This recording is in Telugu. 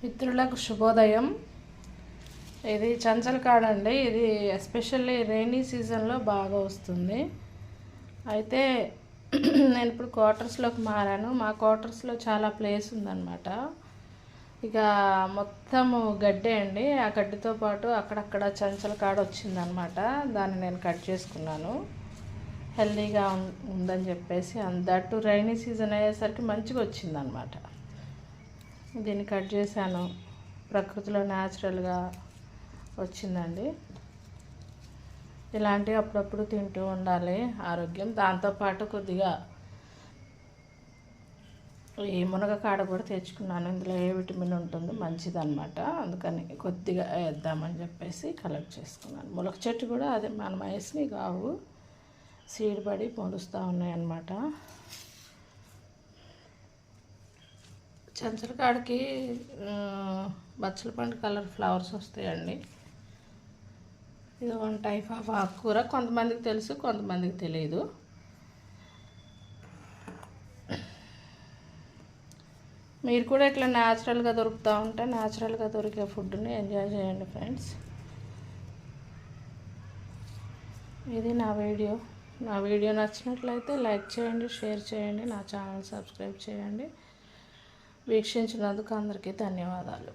మిత్రులకు శుభోదయం. ఇది చంచల్ కాడ అండి. ఇది ఎస్పెషల్లీ రైనీ సీజన్లో బాగా వస్తుంది. అయితే నేను ఇప్పుడు క్వార్టర్స్లోకి మారాను. మా క్వార్టర్స్లో చాలా ప్లేస్ ఉందన్నమాట. ఇక మొత్తము గడ్డే అండి. ఆ గడ్డితో పాటు అక్కడక్కడ చంచల్ కాడ వచ్చిందనమాట. దాన్ని నేను కట్ చేసుకున్నాను. హెల్దీగా ఉందని చెప్పేసి దట్టు రైనీ సీజన్ అయ్యేసరికి మంచిగా వచ్చిందనమాట. దీన్ని కట్ చేశాను. ప్రకృతిలో న్యాచురల్గా వచ్చిందండి. ఇలాంటివి అప్పుడప్పుడు తింటూ ఉండాలి, ఆరోగ్యం. దాంతోపాటు కొద్దిగా ఈ మునగకాడ కూడా తెచ్చుకున్నాను. ఇందులో ఏ విటమిన్ ఉంటుంది, మంచిదన్నమాట. అందుకని కొద్దిగా వేద్దామని చెప్పేసి కలెక్ట్ చేసుకున్నాను. ములక చెట్టు కూడా అదే మనం వేసినవి కావు, సీడ్ పడి పొలుస్తూ ఉన్నాయన్నమాట. చంచల కాడికి బచ్చల పండు కలర్ ఫ్లవర్స్ వస్తాయండి. ఇది వన్ టైప్ ఆఫ్ ఆకుకూర. కొంతమందికి తెలుసు, కొంతమందికి తెలియదు. మీరు కూడా ఇట్లా న్యాచురల్గా దొరుకుతూ ఉంటే న్యాచురల్గా దొరికే ఫుడ్ని ఎంజాయ్ చేయండి ఫ్రెండ్స్. ఇది నా వీడియో నచ్చినట్లయితే లైక్ చేయండి, షేర్ చేయండి, నా ఛానల్ సబ్స్క్రైబ్ చేయండి. వీక్షించినందుకు అందరికీ ధన్యవాదాలు.